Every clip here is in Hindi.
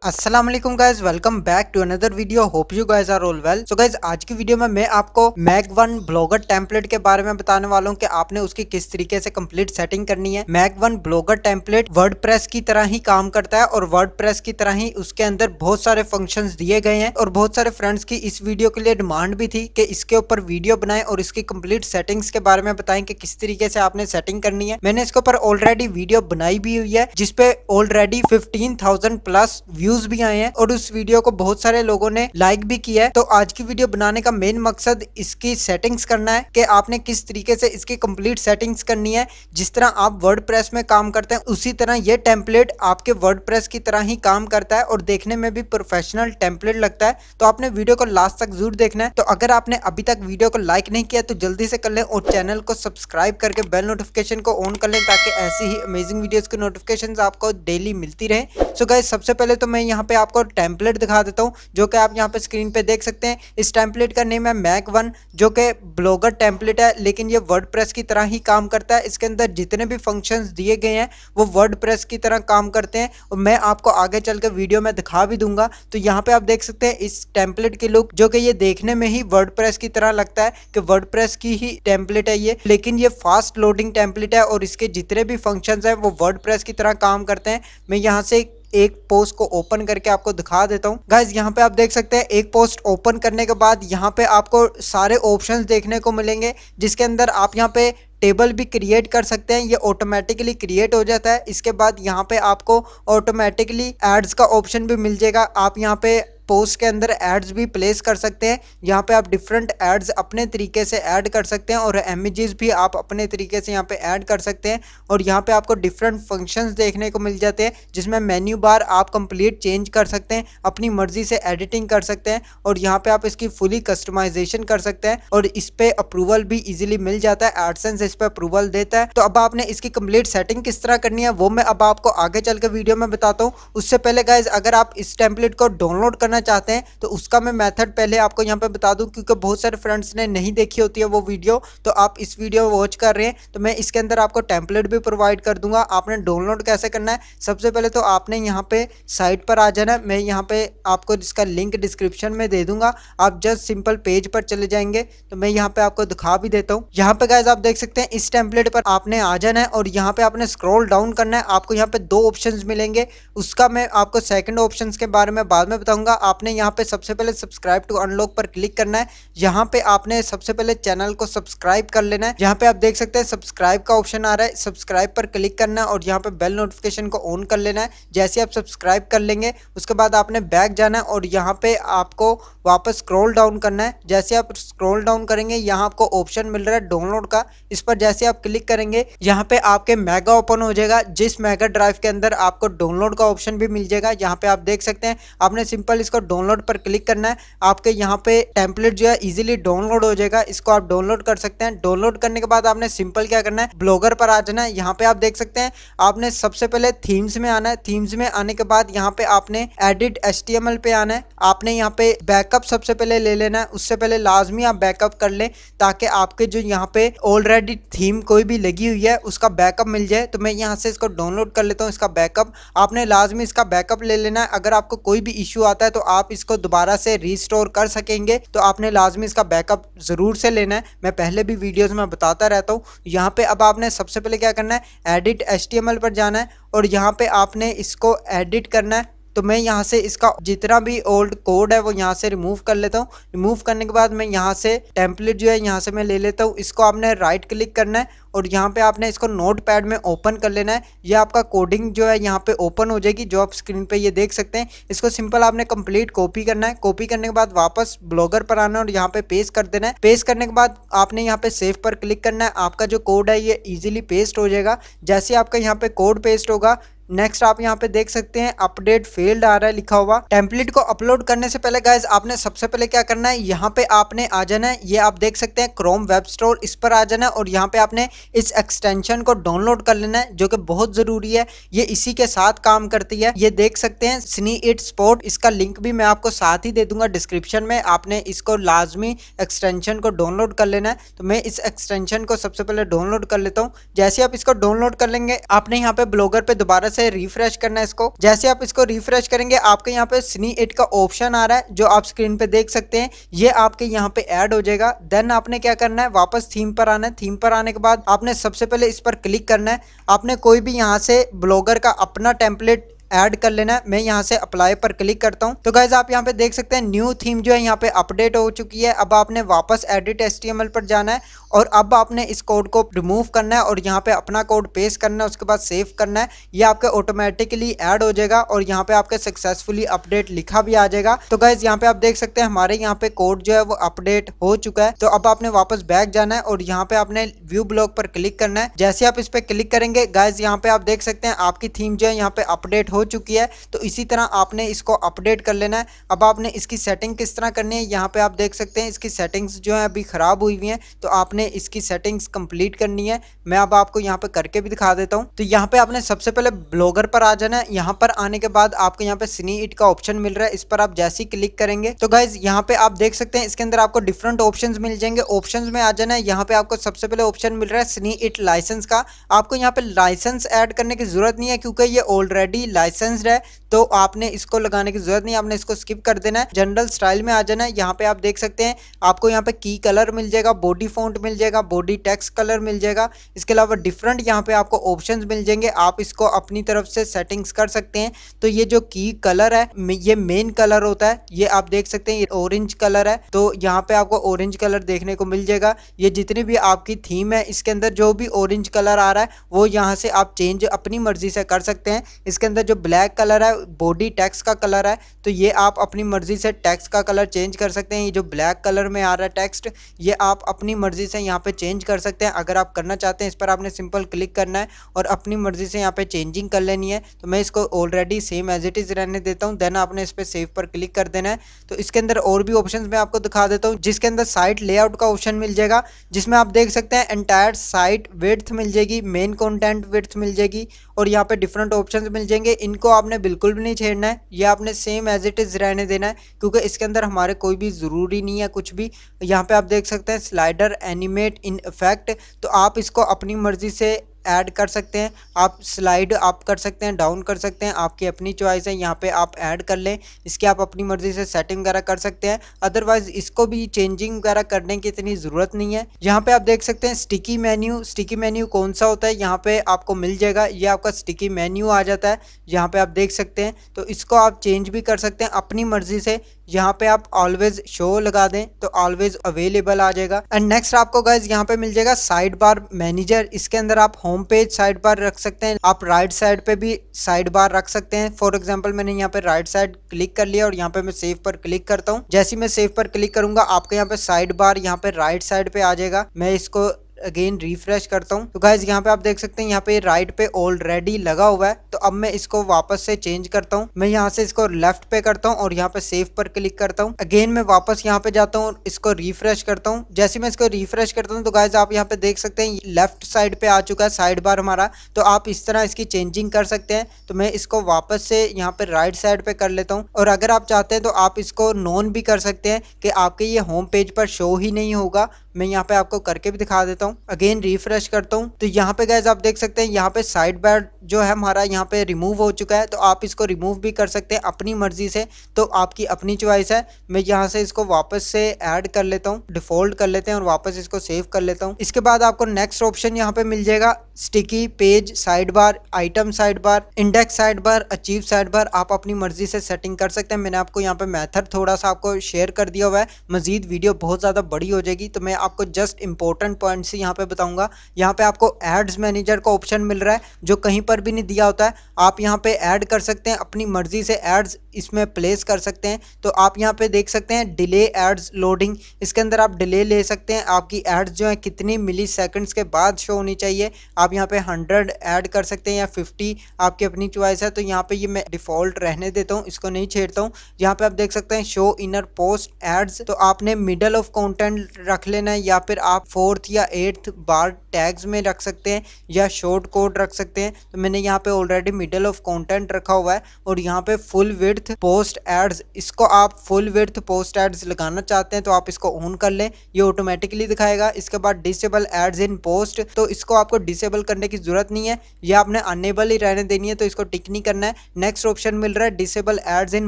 अस्सलाम वालेकुम guys, welcome back to another video. Hope you guys are all well. So guys, आज की वीडियो में मैं आपको मैग वन ब्लॉगर टेम्पलेट के बारे में बताने वाला हूँ कि आपने उसकी किस तरीके से कंप्लीट सेटिंग करनी है। MagOne Blogger template WordPress की तरह ही काम करता है और वर्डप्रेस की तरह ही उसके अंदर बहुत सारे फंक्शंस दिए गए हैं और बहुत सारे फ्रेंड्स की इस वीडियो के लिए डिमांड भी थी कि इसके ऊपर वीडियो बनाएं और इसकी कंप्लीट सेटिंग्स के बारे में बताएं कि किस तरीके से आपने सेटिंग करनी है। मैंने इसके ऊपर ऑलरेडी वीडियो बनाई भी हुई है जिसपे ऑलरेडी 15,000 प्लस व्यूज भी आए हैं और उस वीडियो को बहुत सारे लोगों ने लाइक भी किया है। तो आज की वीडियो बनाने का मेन मकसद इसकी सेटिंग्स करना है कि आपने किस तरीके से इसकी कंप्लीट सेटिंग्स करनी है। जिस तरह आप वर्डप्रेस में काम करते हैं उसी तरह ये टेम्पलेट आपके वर्डप्रेस की तरह ही काम करता है और देखने में भी प्रोफेशनल टेम्पलेट लगता है। तो आपने वीडियो को लास्ट तक जरूर देखना है। तो अगर आपने अभी तक वीडियो को लाइक नहीं किया तो जल्दी से कर लें और चैनल को सब्सक्राइब करके बेल नोटिफिकेशन को ऑन कर लें ताकि ऐसी ही अमेजिंग वीडियोस की नोटिफिकेशंस आपको डेली मिलती रहे। सो गाइस, सबसे पहले तो मैं यहाँ पे आपको टेम्पलेट दिखा देता हूँ जो कि आप यहाँ पे स्क्रीन पे देख सकते हैं। इस टेम्पलेट का नेम है मैग वन, जो कि ब्लॉगर टेम्पलेट है लेकिन ये वर्डप्रेस की तरह ही काम करता है। इसके अंदर जितने भी फंक्शंस दिए गए हैं वो वर्डप्रेस की तरह काम करते हैं और मैं आपको आगे चल के वीडियो में दिखा भी दूंगा। तो यहाँ पे आप देख सकते हैं इस टेम्पलेट की लुक, जो कि ये देखने में ही वर्डप्रेस की तरह लगता है कि वर्डप्रेस की ही टेम्पलेट है ये, लेकिन ये फास्ट लोडिंग टेम्पलेट है और इसके जितने भी फंक्शंस हैं वो वर्डप्रेस की तरह काम करते हैं। मैं यहाँ से एक पोस्ट को ओपन करके आपको दिखा देता हूँ। गाइज, यहाँ पे आप देख सकते हैं एक पोस्ट ओपन करने के बाद यहाँ पे आपको सारे ऑप्शंस देखने को मिलेंगे जिसके अंदर आप यहाँ पे टेबल भी क्रिएट कर सकते हैं। ये ऑटोमेटिकली क्रिएट हो जाता है। इसके बाद यहाँ पे आपको ऑटोमेटिकली एड्स का ऑप्शन भी मिल जाएगा। आप यहाँ पे पोस्ट के अंदर एड्स भी प्लेस कर सकते हैं। यहाँ पे आप डिफरेंट एड्स अपने तरीके से ऐड कर सकते हैं और इमेजेस भी आप अपने तरीके से यहाँ पे ऐड कर सकते हैं। और यहाँ पे आपको डिफरेंट फंक्शंस देखने को मिल जाते हैं जिसमें मेन्यू बार आप कंप्लीट चेंज कर सकते हैं, अपनी मर्जी से एडिटिंग कर सकते हैं और यहाँ पे आप इसकी फुली कस्टमाइजेशन कर सकते हैं और इस पे अप्रूवल भी इजीली मिल जाता है। एडसेंस इस पे अप्रूवल देता है। तो अब आपने इसकी कंप्लीट सेटिंग किस तरह करनी है वो मैं अब आपको आगे चल के वीडियो में बताता हूँ। उससे पहले गाइज, अगर आप इस टेम्पलेट को डाउनलोड करना चाहते हैं तो उसका मैं मेथड पहले आपको यहाँ पे बता दूं क्योंकि बहुत सारे फ्रेंड्स ने नहीं देखी होती है वो वीडियो। तो आप इस वीडियो वॉच कर रहे हैं तो मैं इसके अंदर आपको टेम्पलेट भी प्रोवाइड कर दूंगा। आपने डाउनलोड कैसे करना है, सबसे पहले तो आपने यहाँ पे साइट पर आ जाना है। मैं यहाँ पे आपको इसका लिंक डिस्क्रिप्शन में दे दूंगा। आप जस्ट सिंपल पेज पर चले जाएंगे तो मैं यहाँ पे आपको दिखा भी देता हूँ। यहाँ पे गाइज आप देख सकते हैं इस टेम्पलेट पर आपने आ जाना है और यहाँ पे आपने स्क्रॉल डाउन करना है। आपको यहाँ पे दो ऑप्शंस मिलेंगे, उसका मैं आपको सेकंड ऑप्शंस के बारे में बाद में बताऊंगा। आपने यहाँ पे सबसे पहले सब्सक्राइब टू अनलॉक पर क्लिक करना है। यहाँ पे आपने सबसे पहले चैनल को सब्सक्राइब कर लेना है। यहाँ पे आप देख सकते हैं सब्सक्राइब का ऑप्शन आ रहा है, सब्सक्राइब पर क्लिक करना है और यहाँ पे बेल नोटिफिकेशन को ऑन कर लेना है। जैसे आप सब्सक्राइब कर लेंगे उसके बाद आपने बैक जाना है और यहाँ पे आपको वापस स्क्रॉल डाउन करना है। जैसे आप स्क्रॉल डाउन करेंगे यहाँ आपको ऑप्शन मिल रहा है डाउनलोड का, इस पर जैसे आप क्लिक करेंगे यहाँ पे आपके मेगा ओपन हो जाएगा। जिस मेगा ड्राइव के अंदर आपको डाउनलोड का ऑप्शन भी मिल जाएगा। यहाँ पे आप देख सकते हैं आपने सिंपल इसको डाउनलोड पर क्लिक करना है। आपके यहाँ पे टेम्पलेट जो है इजीली डाउनलोड हो जाएगा। इसको आप डाउनलोड कर सकते हैं। डाउनलोड करने के बाद आपने सिंपल क्या करना है, ब्लॉगर पर आ जाना है। यहाँ पे आप देख सकते हैं आपने सबसे पहले थीम्स में आना है। थीम्स में आने के बाद यहाँ पे आपने एडिट HTML पे आना है। आपने यहाँ पे बैकअप सबसे पहले ले लेना है। उससे पहले लाजमी आप बैकअप कर लें ताकि आपके जो यहाँ पे ऑलरेडी थीम कोई भी लगी हुई है उसका बैकअप मिल जाए। तो मैं यहाँ से इसको डाउनलोड कर लेता हूँ। इसका बैकअप आपने लाजमी इसका बैकअप ले लेना है। अगर आपको कोई भी इश्यू आता है तो आप इसको दोबारा से रीस्टोर कर सकेंगे, तो आपने लाजमी इसका बैकअप जरूर से लेना है। मैं पहले भी वीडियोस में बताता रहता हूँ। यहाँ पे अब आपने सबसे पहले क्या करना है, एडिट HTML पर जाना है और यहाँ पे आपने इसको एडिट करना है। तो मैं यहाँ से इसका जितना भी ओल्ड कोड है वो यहाँ से रिमूव कर लेता हूँ। रिमूव करने के बाद मैं यहाँ से टेम्पलेट जो है यहाँ से मैं ले लेता हूँ। इसको आपने राइट क्लिक करना है और यहाँ पे आपने इसको नोटपैड में ओपन कर लेना है। ये आपका कोडिंग जो है यहाँ पे ओपन हो जाएगी जो आप स्क्रीन पे ये देख सकते हैं। इसको सिंपल आपने कंप्लीट कॉपी करना है। कॉपी करने के बाद वापस ब्लॉगर पर आना है और यहाँ पे पेस्ट कर देना है। पेस्ट करने के बाद आपने यहाँ पे सेव पर क्लिक करना है। आपका जो कोड है ये इजीली पेस्ट हो जाएगा। जैसे आपका यहाँ पे कोड पेस्ट होगा, नेक्स्ट आप यहाँ पे देख सकते हैं अपडेट फेल्ड आ रहा है लिखा हुआ। टेम्पलेट को अपलोड करने से पहले गाइज आपने सबसे पहले क्या करना है, यहाँ पे आपने आ जाना है। ये आप देख सकते हैं क्रोम वेब स्टोर, इस पर आ जाना है और यहाँ पे आपने इस एक्सटेंशन को डाउनलोड कर लेना है जो कि बहुत जरूरी है। ये इसी के साथ काम करती है। ये देख सकते हैं स्नी इट स्पॉट, इसका लिंक भी मैं आपको साथ ही दे दूंगा डिस्क्रिप्शन में। आपने इसको लाजमी एक्सटेंशन को डाउनलोड कर लेना है। तो मैं इस एक्सटेंशन को सबसे पहले डाउनलोड कर लेता हूँ। जैसे आप इसको डाउनलोड कर लेंगे आपने यहाँ पे ब्लॉगर पे दोबारा से से रिफ्रेश करना है इसको। जैसे आप इसको रिफ्रेश करेंगे आपके यहाँ पे स्नी इट का ऑप्शन आ रहा है जो आप स्क्रीन पे देख सकते हैं, ये आपके यहाँ पे ऐड हो जाएगा। देन आपने क्या करना है, वापस थीम पर आना है। थीम पर आने के बाद आपने सबसे पहले इस पर क्लिक करना है। आपने कोई भी यहाँ से ब्लॉगर का अपना टेम्पलेट ऐड कर लेना है। मैं यहाँ से अप्लाई पर क्लिक करता हूँ तो गाइज आप यहाँ पे देख सकते हैं न्यू थीम जो है यहाँ पे अपडेट हो चुकी है। अब आपने वापस एडिट HTML पर जाना है और अब आपने इस कोड को रिमूव करना है और यहाँ पे अपना कोड पेस्ट करना है, उसके बाद सेव करना है। ये आपके ऑटोमेटिकली ऐड हो जाएगा और यहाँ पे आपके सक्सेसफुली अपडेट लिखा भी आ जाएगा। तो गाइज यहाँ पे आप देख सकते हैं हमारे यहाँ पे कोड जो है वो अपडेट हो चुका है। तो अब आपने वापस बैक जाना है और यहाँ पे आपने व्यू ब्लॉग पर क्लिक करना है। जैसे आप इस पे क्लिक करेंगे गाइज यहाँ पे आप देख सकते हैं आपकी थीम जो है यहाँ पे अपडेट हो चुकी है। तो इसी तरह आपने इसको अपडेट कर लेना है। अब आपने इसकी सेटिंग किस तरह करनी है, यहाँ पे आप देख सकते हैं इसकी सेटिंग्स जो है अभी खराब हुई हुई हैं, तो आपने इसकी सेटिंग्स कंप्लीट करनी है। मैं अब आपको यहाँ पे करके भी दिखा देता हूँ। तो यहाँ पे आपने सबसे पहले ब्लॉगर पर आ जाना है। यहाँ पर आने के बाद आपको यहाँ पे स्नी इट का ऑप्शन मिल रहा है, इस पर आप जैसे ही क्लिक करेंगे तो गाइज यहाँ पे आप देख सकते हैं इसके अंदर आपको डिफरेंट ऑप्शंस मिल जाएंगे। ऑप्शंस में आ जाना है। यहाँ पे आपको सबसे पहले ऑप्शन मिल रहा है स्नी इट लाइसेंस का। आपको यहाँ पे लाइसेंस ऐड करने की जरूरत नहीं है क्योंकि ये ऑलरेडी लाइसेंस्ड है, तो आपने इसको लगाने की जरूरत नहीं, आपने इसको स्किप कर देना है। जनरल स्टाइल में आ जाना है। यहाँ पे आप देख सकते हैं आपको यहाँ पे की कलर मिल जाएगा, बॉडी फॉन्ट मिल जाएगा, बॉडी टेक्स्ट कलर मिल जाएगा। इसके अलावा डिफरेंट यहाँ पे आपको ऑप्शंस मिल जाएंगे, आप इसको अपनी तरफ से सेटिंग्स कर सकते हैं। तो ये जो की कलर है ये मेन कलर होता है, ये आप देख सकते हैं ये ऑरेंज कलर है, तो यहाँ पे आपको ऑरेंज कलर देखने को मिल जाएगा। ये जितनी भी आपकी थीम है इसके अंदर जो भी ऑरेंज कलर आ रहा है वो यहाँ से आप चेंज अपनी मर्जी से कर सकते हैं। इसके अंदर जो ब्लैक कलर है बॉडी टेक्स्ट का कलर है, तो ये आप अपनी मर्जी से टेक्स्ट का कलर चेंज कर सकते हैं। ये जो ब्लैक कलर में आ रहा है टेक्स्ट, ये आप अपनी मर्जी से यहाँ पे चेंज कर सकते हैं। अगर आप करना चाहते हैं इस पर आपने सिंपल क्लिक करना है और अपनी मर्जी से यहाँ पे चेंजिंग कर लेनी है। तो मैं इसको already same as it is रहने देता हूँ। देन आपने इस पर सेव पर क्लिक कर देना है। तो इसके अंदर और भी ऑप्शन मैं आपको दिखा देता हूँ, जिसके अंदर साइट लेआउट का ऑप्शन मिल जाएगा, जिसमें आप देख सकते हैं एंटायर साइट विड्थ मिल जाएगी, मेन कंटेंट विड्थ मिल जाएगी और यहाँ पे डिफरेंट ऑप्शंस मिल जाएंगे। इनको आपने बिल्कुल भी नहीं छेड़ना है, ये आपने सेम एज इट इज रहने देना है क्योंकि इसके अंदर हमारे कोई भी ज़रूरी नहीं है कुछ भी। यहाँ पे आप देख सकते हैं स्लाइडर एनिमेट इन इफेक्ट, तो आप इसको अपनी मर्जी से ऐड कर सकते हैं। आप स्लाइड अप कर सकते हैं, डाउन कर सकते हैं, आपकी अपनी चॉइस है। यहाँ पे आप ऐड कर लें, इसकी आप अपनी मर्जी से सेटिंग वगैरह कर सकते हैं। अदरवाइज इसको भी चेंजिंग वगैरह करने की इतनी ज़रूरत नहीं है। यहाँ पे आप देख सकते हैं स्टिकी मेन्यू। स्टिकी मेन्यू कौन सा होता है यहाँ पे आपको मिल जाएगा, ये आपका स्टिकी मेन्यू आ जाता है। यहाँ पे आप देख सकते हैं, तो इसको आप चेंज भी कर सकते हैं अपनी मर्जी से। यहाँ पे आप ऑलवेज शो लगा दें तो ऑलवेज अवेलेबल आ जाएगा। एंड नेक्स्ट आपको गाइज यहाँ पे मिल जाएगा साइड बार मैनेजर। इसके अंदर आप होम पेज साइड बार रख सकते हैं, आप राइट साइड पे भी साइड बार रख सकते हैं। फॉर एग्जांपल मैंने यहाँ पे राइट साइड क्लिक कर लिया और यहाँ पे मैं सेव पर क्लिक करता हूँ। जैसे मैं सेव पर क्लिक करूंगा आपके यहाँ पे साइड बार यहाँ पे राइट साइड पे आ जाएगा। मैं इसको अगेन रिफ्रेश करता हूँ तो गाइज यहाँ पे आप देख सकते हैं यहाँ पे राइट पे ऑलरेडी लगा हुआ है। तो अब मैं इसको वापस से चेंज करता हूँ, मैं यहाँ से इसको लेफ्ट पे करता हूँ और यहाँ पे सेव पर क्लिक करता हूँ। अगेन मैं वापस यहाँ पे जाता हूँ, इसको रिफ्रेश करता हूँ। जैसे मैं इसको रिफ्रेश करता हूँ तो गाइज आप यहाँ पे देख सकते हैं लेफ्ट साइड पे आ चुका है साइड बार हमारा। तो आप इस तरह इसकी चेंजिंग कर सकते हैं। तो मैं इसको वापस से यहाँ पे राइट साइड पे कर लेता हूँ और अगर आप चाहते हैं तो आप इसको नॉन भी कर सकते हैं कि आपके ये होम पेज पर शो ही नहीं होगा। मैं यहाँ पे आपको करके भी दिखा देता हूँ। अगेन रिफ्रेश करता हूँ तो यहाँ पे गाइज आप देख सकते हैं यहाँ पे साइड बार जो है हमारा यहाँ पे रिमूव हो चुका है। तो आप इसको रिमूव भी कर सकते हैं अपनी मर्जी से, तो आपकी अपनी चॉइस है। मैं यहाँ से इसको वापस से ऐड कर लेता हूँ, डिफॉल्ट कर लेते हैं और वापस इसको सेव कर लेता हूँ। इसके बाद आपको नेक्स्ट ऑप्शन यहाँ पे मिल जाएगा sticky page side bar, item side bar, index side bar, achieve side bar. आप अपनी मर्जी से सेटिंग कर सकते हैं। मैंने आपको यहाँ पे मेथड थोड़ा सा आपको शेयर कर दिया हुआ है, मजीद वीडियो बहुत ज़्यादा बड़ी हो जाएगी तो मैं आपको जस्ट इंपॉर्टेंट पॉइंट्स यहाँ पे बताऊंगा। यहाँ पे आपको एड्स मैनेजर का ऑप्शन मिल रहा है जो कहीं पर भी नहीं दिया होता है। आप यहाँ पे ऐड कर सकते हैं अपनी मर्जी से, एड्स इसमें प्लेस कर सकते हैं। तो आप यहाँ पे देख सकते हैं डिले एड्स लोडिंग, इसके अंदर आप डिले ले सकते हैं। आपकी एड्स जो है कितनी मिली सेकेंड्स के बाद शो होनी चाहिए। आप यहाँ पे 100 ऐड कर सकते हैं या 50, आपकी अपनी चॉइस है। तो यहाँ पे ये मैं डिफॉल्ट रहने देता हूँ, इसको नहीं छेड़ता हूँ। यहाँ पे आप देख सकते हैं शो इनर पोस्ट एड्स, तो आपने मिडल ऑफ कंटेंट रख लेना है या फिर आप 4th या 8th बार टैग्स में रख सकते हैं या शॉर्ट कोड रख सकते हैं। तो मैंने यहाँ पे ऑलरेडी मिडल ऑफ कंटेंट रखा हुआ है और यहाँ पे फुल विड्थ पोस्ट एड्स, इसको आप फुल विड्थ पोस्ट एड्स लगाना चाहते हैं तो आप इसको ऑन कर लें, ये ऑटोमेटिकली दिखाएगा। इसके बाद डिसेबल एड्स इन पोस्ट, तो इसको आपको डिसेबल करने की जरूरत नहीं है, ये आपने अनेबल ही रहने देनी है, तो इसको टिक नहीं करना है। नेक्स्ट ऑप्शन मिल रहा है डिसेबल एड्स इन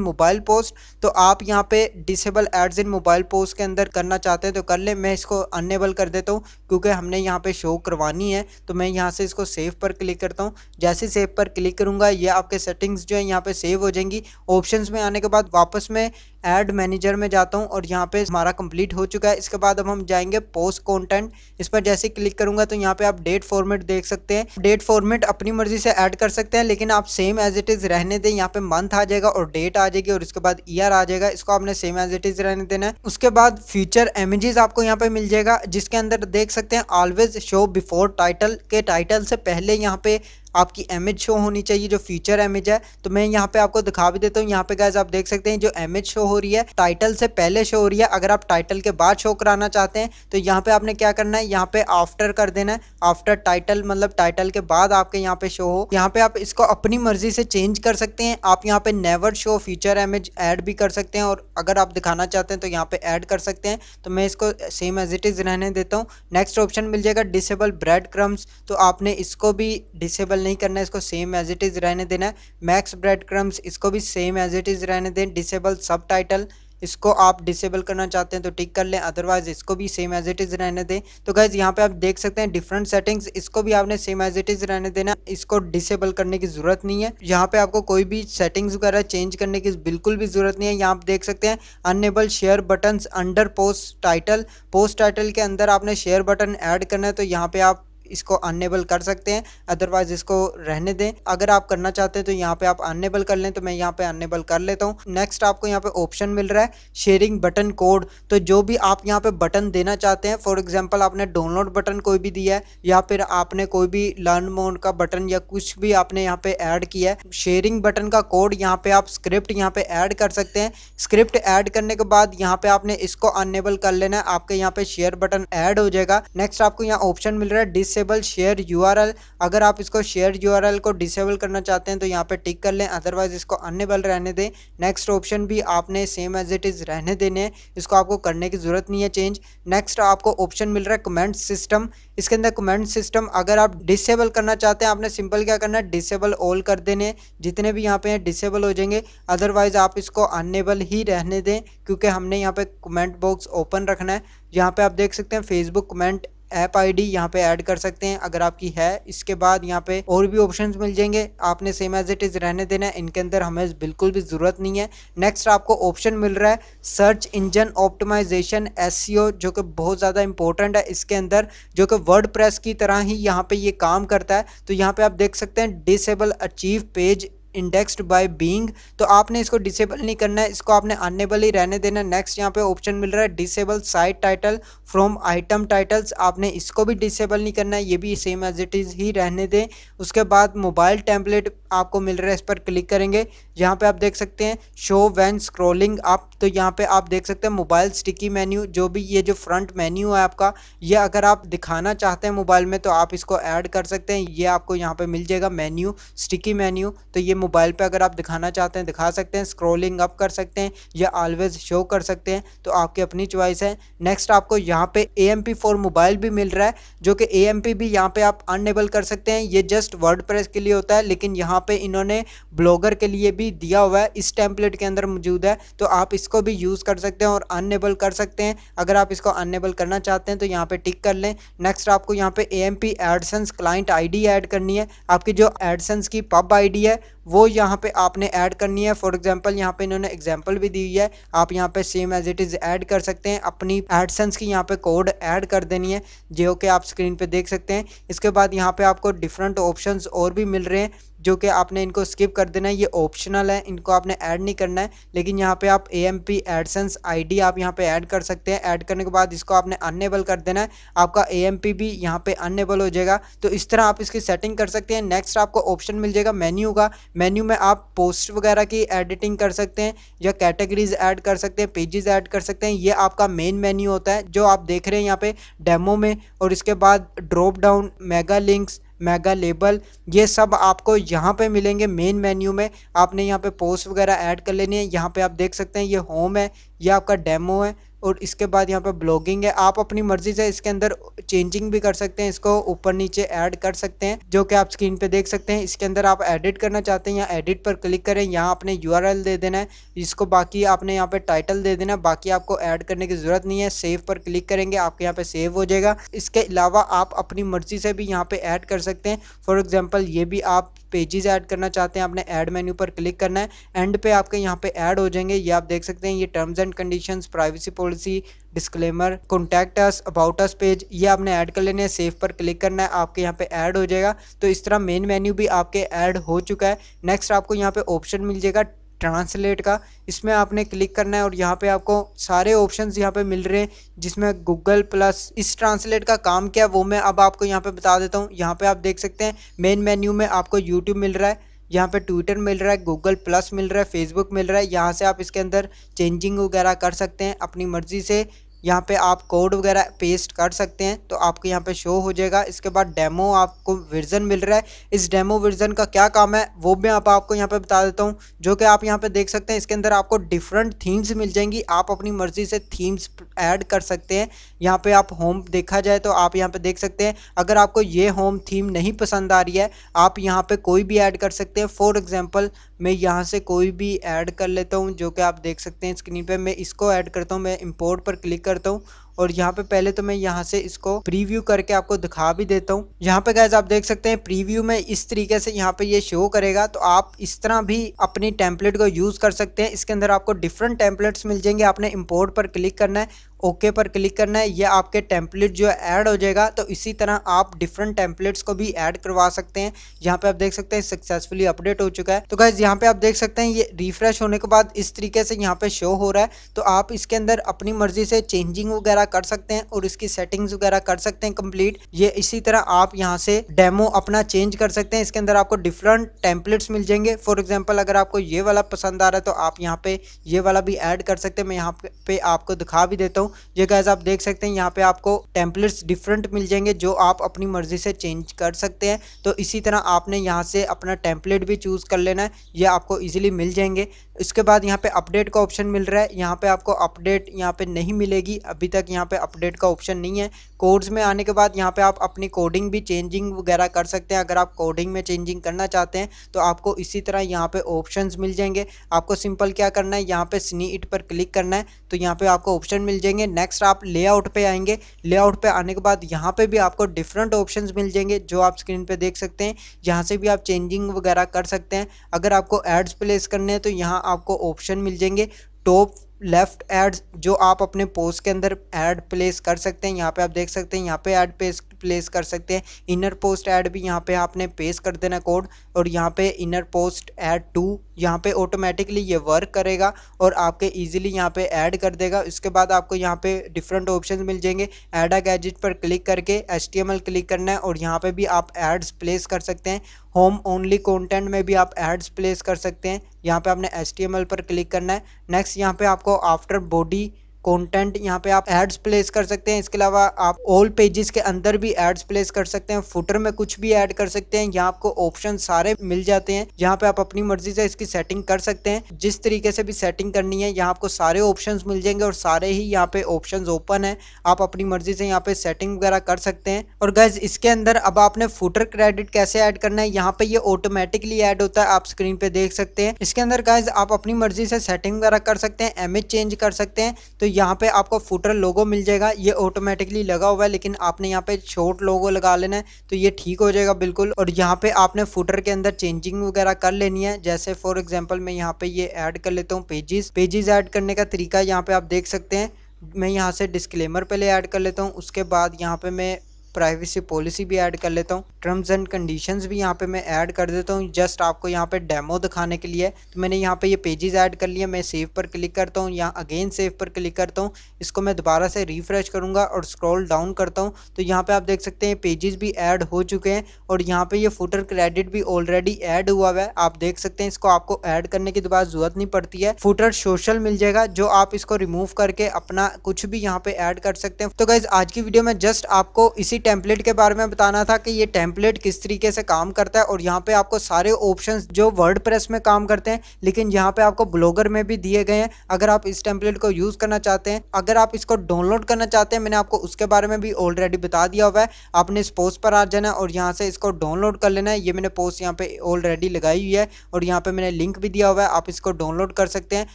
मोबाइल पोस्ट, तो आप यहाँ पे डिसेबल एड्स इन मोबाइल पोस्ट के अंदर करना चाहते हैं तो कर ले। मैं इसको अनेबल कर देता हूँ क्योंकि हमने यहाँ पे शो करवानी है। तो मैं यहाँ से इसको सेव पर क्लिक करता हूँ। जैसे सेव पर क्लिक करूंगा ये आपके सेटिंग्स जो है यहाँ पे सेव हो जाएंगी। ऑप्शंस में आने के बाद वापस में एड मैनेजर में जाता हूँ और यहाँ पे हमारा कंप्लीट हो चुका है। इसके बाद अब हम जाएंगे पोस्ट कंटेंट, इस पर जैसे क्लिक करूंगा तो यहाँ पे आप डेट फॉर्मेट देख सकते हैं। डेट फॉर्मेट अपनी मर्जी से ऐड कर सकते हैं लेकिन आप सेम एज इट इज रहने दें। यहाँ पे मंथ आ जाएगा और डेट आ जाएगी और इसके बाद ईयर आ जाएगा, इसको आपने सेम एज इट इज रहने देना है। उसके बाद फीचर इमेजेस आपको यहाँ पे मिल जाएगा जिसके अंदर देख सकते हैं ऑलवेज शो बिफोर टाइटल, के टाइटल से पहले यहाँ पे आपकी इमेज शो होनी चाहिए जो फीचर इमेज है। तो मैं यहाँ पे आपको दिखा भी देता हूँ। यहाँ पे गाइस आप देख सकते हैं जो इमेज शो हो रही है टाइटल से पहले शो हो रही है। अगर आप टाइटल के बाद शो कराना चाहते हैं तो यहाँ पे आपने क्या करना है, यहाँ पे आफ्टर कर देना है। आफ्टर टाइटल मतलब टाइटल के बाद आपके यहाँ पे शो हो। यहाँ पे आप इसको अपनी मर्जी से चेंज कर सकते हैं। आप यहाँ पे never show feature image add भी कर सकते हैं और अगर आप दिखाना चाहते हैं तो यहाँ पे ऐड कर सकते हैं। तो मैं इसको सेम एज इट इज रहने देता हूँ। नेक्स्ट ऑप्शन मिल जाएगा डिसेबल ब्रेड क्रम्स, तो आपने इसको भी डिसेबल नहीं करना है, इसको सेम एज इट इज रहने देना है। मैक्स ब्रेड क्रम्स, इसको भी सेम एज इट इज रहने दें। डिसेबल सब टाइटल, इसको आप डिसेबल करना चाहते हैं तो टिक कर लें, अदरवाइज इसको भी सेम एज इट इज रहने दें। तो गाइज यहाँ पे आप देख सकते हैं डिफरेंट सेटिंग्स, इसको भी आपने सेम एज इट इज रहने देना, इसको डिसेबल करने की जरूरत नहीं है। यहाँ पे आपको कोई भी सेटिंग्स वगैरह चेंज करने की बिल्कुल भी जरूरत नहीं है। यहाँ आप देख सकते हैं enable share button under post title, post title के अंदर आपने शेयर बटन ऐड करना है तो यहाँ पे आप इसको अनेबल कर सकते हैं, अदरवाइज इसको रहने दें। अगर आप करना चाहते हैं तो यहाँ पे आप अनेबल कर लें, तो मैं यहाँ पे अनेबल कर लेता हूँ। नेक्स्ट आपको यहाँ पे ऑप्शन मिल रहा है शेयरिंग बटन कोड, तो जो भी आप यहाँ पे बटन देना चाहते हैं, फॉर एग्जांपल आपने डाउनलोड बटन कोई भी दिया है या फिर आपने कोई भी लर्न मोड का बटन या कुछ भी आपने यहाँ पे ऐड किया है, शेयरिंग बटन का कोड यहाँ पे आप स्क्रिप्ट यहाँ पे ऐड कर सकते हैं। स्क्रिप्ट ऐड करने के बाद यहाँ पे आपने इसको अनेबल कर लेना है, आपके यहाँ पे शेयर बटन ऐड हो जाएगा। नेक्स्ट आपको यहाँ ऑप्शन मिल रहा है डिसेबल शेयर यूआरएल, अगर आप इसको शेयर यूआरएल को डिसेबल करना चाहते हैं तो यहाँ पे टिक कर लें, अदरवाइज इसको अनेबल रहने दें। नेक्स्ट ऑप्शन भी आपने सेम एज इट इज रहने देने हैं, इसको आपको करने की जरूरत नहीं है चेंज। नेक्स्ट आपको ऑप्शन मिल रहा है कमेंट सिस्टम, इसके अंदर कमेंट सिस्टम अगर आप डिसेबल करना चाहते हैं आपने सिंपल क्या करना है, डिसेबल ऑल कर देने, जितने भी यहाँ पे डिसेबल हो जाएंगे, अदरवाइज आप इसको अनेबल ही रहने दें क्योंकि हमने यहाँ पे कमेंट बॉक्स ओपन रखना है। यहाँ पे आप देख सकते हैं फेसबुक कमेंट ऐप आईडी यहाँ पे ऐड कर सकते हैं अगर आपकी है। इसके बाद यहाँ पे और भी ऑप्शंस मिल जाएंगे, आपने सेम एज इट इज रहने देना है, इनके अंदर हमें बिल्कुल भी जरूरत नहीं है। नेक्स्ट आपको ऑप्शन मिल रहा है सर्च इंजन ऑप्टिमाइजेशन एसईओ, जो कि बहुत ज़्यादा इंपॉर्टेंट है इसके अंदर, जो कि वर्डप्रेस की तरह ही यहाँ पे ये काम करता है। तो यहाँ पे आप देख सकते हैं disable achieve page indexed by being, तो आपने इसको डिसेबल नहीं करना है, इसको आपने अनेबल ही रहने देना। नेक्स्ट यहाँ पे ऑप्शन मिल रहा है disable site title from item titles, आपने इसको भी डिसेबल नहीं करना है, ये भी सेम एज इट इज ही रहने दें। उसके बाद मोबाइल टेम्पलेट आपको मिल रहा है, इस पर क्लिक करेंगे, यहाँ पे आप देख सकते हैं शो व्हेन स्क्रॉलिंग अप, तो यहाँ पे आप देख सकते हैं मोबाइल स्टिकी मेन्यू, जो भी ये जो फ्रंट मेन्यू है आपका, ये अगर आप दिखाना चाहते हैं मोबाइल में तो आप इसको ऐड कर सकते हैं। ये आपको यहाँ पे मिल जाएगा मेन्यू, स्टिकी मेन्यू, तो ये मोबाइल पे अगर आप दिखाना चाहते हैं दिखा सकते हैं, स्क्रॉलिंग अप कर सकते हैं या ऑलवेज शो कर सकते हैं, तो आपकी अपनी चॉइस है। नेक्स्ट आपको यहाँ पे AMP फॉर मोबाइल भी मिल रहा है, जो कि AMP भी यहाँ पे आप अनेबल कर सकते हैं, ये जस्ट वर्डप्रेस के लिए होता है, लेकिन यहाँ पे इन्होंने ब्लॉगर के लिए भी दिया हुआ है, इस टेम्पलेट के अंदर मौजूद है, तो आप इसको भी यूज़ कर सकते हैं और अनेबल कर सकते हैं। अगर आप इसको अनेबल करना चाहते हैं तो यहाँ पे टिक कर लें। नेक्स्ट आपको यहाँ पे AMP AdSense client ID add करनी है, आपकी जो एडसेंस की पब ID है वो यहाँ पे आपने ऐड करनी है। फॉर एग्जांपल यहाँ पे इन्होंने एग्जांपल भी दी हुई है, आप यहाँ पे same as it is add कर सकते हैं, अपनी एडसेंस की यहाँ पे कोड ऐड कर देनी है, जो कि आप स्क्रीन पे देख सकते हैं। इसके बाद यहाँ पे आपको डिफरेंट ऑप्शंस और भी मिल रहे हैं, जो कि आपने इनको स्किप कर देना है, ये ऑप्शनल है, इनको आपने ऐड नहीं करना है। लेकिन यहाँ पे आप AMP एडसेंस ID आप यहाँ पे ऐड कर सकते हैं। ऐड करने के बाद इसको आपने अनेबल कर देना है, आपका AMP भी यहाँ पे अनेबल हो जाएगा। तो इस तरह आप इसकी सेटिंग कर सकते हैं। नेक्स्ट आपको ऑप्शन मिल जाएगा मेन्यू का। मेन्यू में आप पोस्ट वगैरह की एडिटिंग कर सकते हैं या कैटेगरीज ऐड कर सकते हैं, पेजेस ऐड कर सकते हैं। ये आपका मेन मेन्यू होता है जो आप देख रहे हैं यहाँ पे डेमो में। और इसके बाद drop down, mega links, mega label, ये सब आपको यहाँ पे मिलेंगे मेन मेन्यू में। आपने यहाँ पे पोस्ट वगैरह ऐड कर लेनी है। यहाँ पे आप देख सकते हैं ये होम है, ये आपका डेमो है। और इसके बाद यहाँ पे ब्लॉगिंग है। आप अपनी मर्जी से इसके अंदर चेंजिंग भी कर सकते हैं, इसको ऊपर नीचे ऐड कर सकते हैं, जो कि आप स्क्रीन पे देख सकते हैं। इसके अंदर आप एडिट करना चाहते हैं, यहाँ एडिट पर क्लिक करें, यहाँ आपने URL दे देना है, इसको बाकी आपने यहाँ पे टाइटल दे देना है। बाकी आपको ऐड करने की जरूरत नहीं है। सेव पर क्लिक करेंगे, आपके यहाँ पे सेव हो जाएगा। इसके अलावा आप अपनी मर्जी से भी यहाँ पे ऐड कर सकते हैं। फॉर एग्जाम्पल ये भी आप पेजेस ऐड करना चाहते हैं, आपने ऐड मेन्यू पर क्लिक करना है, एंड पे आपके यहाँ पे ऐड हो जाएंगे। ये आप देख सकते हैं, ये terms and conditions, privacy policy, disclaimer, contact us, about us page, ये आपने ऐड कर लेने हैं। सेव पर क्लिक करना है, आपके यहाँ पे ऐड हो जाएगा। तो इस तरह मेन मेन्यू भी आपके ऐड हो चुका है। नेक्स्ट आपको यहाँ पे ऑप्शन मिल जाएगा ट्रांसलेट का, इसमें आपने क्लिक करना है और यहाँ पे आपको सारे ऑप्शंस यहाँ पे मिल रहे हैं, जिसमें गूगल प्लस। इस ट्रांसलेट का काम क्या है वो मैं अब आपको यहाँ पे बता देता हूँ। यहाँ पे आप देख सकते हैं मेन मेन्यू में आपको यूट्यूब मिल रहा है, यहाँ पे ट्विटर मिल रहा है, गूगल प्लस मिल रहा है, फेसबुक मिल रहा है। यहाँ से आप इसके अंदर चेंजिंग वगैरह कर सकते हैं अपनी मर्जी से। यहाँ पे आप कोड वगैरह पेस्ट कर सकते हैं, तो आपको यहाँ पे शो हो जाएगा। इसके बाद डेमो आपको वर्जन मिल रहा है। इस डेमो वर्जन का क्या काम है वो मैं अब आपको यहाँ पे बता देता हूँ, जो कि आप यहाँ पे देख सकते हैं। इसके अंदर आपको डिफरेंट थीम्स मिल जाएंगी, आप अपनी मर्जी से थीम्स ऐड कर सकते हैं। यहाँ पे आप होम देखा जाए तो आप यहाँ पे देख सकते हैं, अगर आपको ये होम थीम नहीं पसंद आ रही है, आप यहाँ पे कोई भी ऐड कर सकते हैं। फॉर एग्जाम्पल मैं यहाँ से कोई भी ऐड कर लेता हूँ, जो कि आप देख सकते हैं स्क्रीन पे। मैं इसको ऐड करता हूँ, मैं इंपोर्ट पर क्लिक करता हूँ और यहाँ पे पहले तो मैं यहाँ से इसको प्रीव्यू करके आपको दिखा भी देता हूँ। यहाँ पे गाइस आप देख सकते हैं प्रीव्यू में इस तरीके से यहाँ पे ये शो करेगा। तो आप इस तरह भी अपनी टेम्पलेट को यूज कर सकते हैं। इसके अंदर आपको डिफरेंट टेम्पलेट्स मिल जाएंगे, आपने इंपोर्ट पर क्लिक करना है, ओके पर क्लिक करना है, ये आपके टेम्पलेट जो है ऐड हो जाएगा। तो इसी तरह आप डिफरेंट टेम्पलेट्स को भी ऐड करवा सकते हैं। यहाँ पे आप देख सकते हैं सक्सेसफुली अपडेट हो चुका है। तो गाइस यहाँ पे आप देख सकते हैं ये रिफ्रेश होने के बाद इस तरीके से यहाँ पे शो हो रहा है। तो आप इसके अंदर अपनी मर्जी से चेंजिंग वगैरह कर सकते हैं और इसकी सेटिंग्स वगैरह कर सकते हैं कंप्लीट। ये इसी तरह आप यहाँ से डेमो अपना चेंज कर सकते हैं। इसके अंदर आपको डिफरेंट टेम्पलेट्स मिल जाएंगे। फॉर एग्जाम्पल अगर आपको ये वाला पसंद आ रहा है तो आप यहाँ पे ये वाला भी ऐड कर सकते हैं। मैं यहाँ पे आपको दिखा भी देता हूँ। ये गाइस आप देख सकते हैं यहाँ पे आपको टेम्पलेट्स डिफरेंट मिल जाएंगे, जो आप अपनी मर्जी से चेंज कर सकते हैं। तो इसी तरह आपने यहाँ से अपना टेम्पलेट भी चूज कर लेना है, ये आपको इजीली मिल जाएंगे। इसके बाद यहाँ पे अपडेट का ऑप्शन मिल रहा है, यहाँ पे आपको अपडेट यहाँ पे नहीं मिलेगी, अभी तक यहाँ पे अपडेट का ऑप्शन नहीं है। कोड्स में आने के बाद यहाँ पे आप अपनी कोडिंग भी चेंजिंग वगैरह कर सकते हैं। अगर आप कोडिंग में चेंजिंग करना चाहते हैं तो आपको इसी तरह यहाँ पे ऑप्शंस मिल जाएंगे। आपको सिंपल क्या करना है, यहाँ पे सी इट पर क्लिक करना है, तो यहाँ पे आपको ऑप्शन मिल जाएंगे। नेक्स्ट आप लेआउट पे आएंगे, लेआउट पे आने के बाद यहाँ पे भी आपको डिफरेंट ऑप्शंस मिल जाएंगे, जो आप स्क्रीन पे देख सकते हैं। यहाँ से भी आप चेंजिंग वगैरह कर सकते हैं। अगर आपको एड्स प्लेस करने हैं तो यहाँ आपको ऑप्शन मिल जाएंगे टॉप लेफ्ट एड्स, जो आप अपने पोस्ट के अंदर ऐड प्लेस कर सकते हैं। यहाँ पे आप देख सकते हैं, यहाँ पे ऐड प्लेस कर सकते हैं। इनर पोस्ट ऐड भी यहाँ पे आपने पेस्ट कर देना कोड, और यहाँ पे इनर पोस्ट ऐड टू, यहाँ पे ऑटोमेटिकली ये वर्क करेगा और आपके इजीली यहाँ पे ऐड कर देगा। इसके बाद आपको यहाँ पे डिफरेंट ऑप्शंस मिल जाएंगे। ऐड अ गैजेट पर क्लिक करके HTML क्लिक करना है और यहाँ पे भी आप एड्स प्लेस कर सकते हैं। होम ओनली कंटेंट में भी आप एड्स प्लेस कर सकते हैं। यहाँ पे आपने HTML पर क्लिक करना है। नेक्स्ट यहाँ पे आपको आफ्टर बॉडी कंटेंट यहाँ पे आप एड्स प्लेस कर सकते हैं। इसके अलावा आप ऑल पेजेस के अंदर भी एड्स प्लेस कर सकते हैं। फुटर में कुछ भी ऐड कर सकते हैं। यहाँ आपको ऑप्शन सारे मिल जाते हैं। यहाँ पे आप अपनी मर्जी से इसकी सेटिंग कर सकते हैं, जिस तरीके से भी सेटिंग करनी है। यहाँ आपको सारे ऑप्शंस मिल जाएंगे और सारे ही यहाँ पे ऑप्शंस ओपन है। आप अपनी मर्जी से यहाँ पे सेटिंग वगैरह कर सकते हैं। और गाइज इसके अंदर अब आपने फुटर क्रेडिट कैसे ऐड करना है, यहाँ पे ये ऑटोमेटिकली ऐड होता है, आप स्क्रीन पे देख सकते हैं। इसके अंदर गाइज आप अपनी मर्जी से सेटिंग वगैरह कर सकते हैं, इमेज चेंज कर सकते हैं। तो यहाँ पे आपको फुटर लोगो मिल जाएगा, ये ऑटोमेटिकली लगा हुआ है, लेकिन आपने यहाँ पे शॉर्ट लोगो लगा लेना है तो ये ठीक हो जाएगा बिल्कुल। और यहाँ पे आपने फुटर के अंदर चेंजिंग वगैरह कर लेनी है। जैसे फॉर एग्जांपल मैं यहाँ पे ये ऐड कर लेता हूँ पेजेस ऐड करने का तरीका यहाँ पे आप देख सकते हैं। मैं यहाँ से डिस्क्लेमर पहले ऐड कर लेता हूँ, उसके बाद यहाँ पे मैं प्राइवेसी पॉलिसी भी ऐड कर लेता हूँ, टर्म्स एंड कंडीशंस भी यहाँ पे मैं ऐड कर देता हूँ जस्ट आपको यहाँ पे डेमो दिखाने के लिए। तो मैंने यहाँ पे ये पेजेस ऐड कर लिया, मैं सेव पर क्लिक करता हूँ, यहाँ अगेन सेव पर क्लिक करता हूँ, इसको मैं दोबारा से रिफ्रेश करूँगा और स्क्रॉल डाउन करता हूँ तो यहाँ पे आप देख सकते हैं पेजेस भी ऐड हो चुके हैं और यहाँ पे ये फुटर क्रेडिट भी ऑलरेडी ऐड हुआ है। आप देख सकते हैं इसको आपको ऐड करने की बाद जरूरत नहीं पड़ती है, फुटर सोशल मिल जाएगा जो आप इसको रिमूव करके अपना कुछ भी यहाँ पे ऐड कर सकते हैं। तो गाइज आज की वीडियो में जस्ट आपको इसी टेम्पलेट के बारे में बताना था कि ये टेम्पलेट किस तरीके से काम करता है और यहाँ पे आपको सारे ऑप्शंस जो वर्डप्रेस में काम करते हैं लेकिन यहाँ पे आपको ब्लॉगर में भी दिए गए हैं। अगर आप इस टेम्पलेट को यूज करना चाहते हैं, अगर आप इसको डाउनलोड करना चाहते हैं, मैंने आपको उसके बारे में भी ऑलरेडी बता दिया हुआ है। आपने इस पोस्ट पर आ जाना और यहाँ से इसको डाउनलोड कर लेना है। ये मैंने पोस्ट यहाँ पे ऑलरेडी लगाई हुई है और यहाँ पे मैंने लिंक भी दिया हुआ है, आप इसको डाउनलोड कर सकते हैं।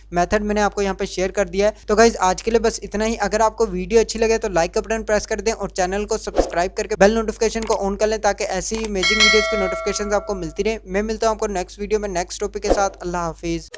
मेथड मैंने आपको यहाँ पे शेयर कर दिया है। तो गाइज आज के लिए बस इतना ही। अगर आपको वीडियो अच्छी लगे तो लाइक का बटन प्रेस कर दें और चैनल को सब्सक्राइब करके बेल नोटिफिकेशन को ऑन कर लें ताकि ऐसी अमेजिंग वीडियोस की नोटिफिकेशन आपको मिलती रहे। मैं मिलता हूँ आपको नेक्स्ट वीडियो में नेक्स्ट टॉपिक के साथ। अल्लाह हाफिज।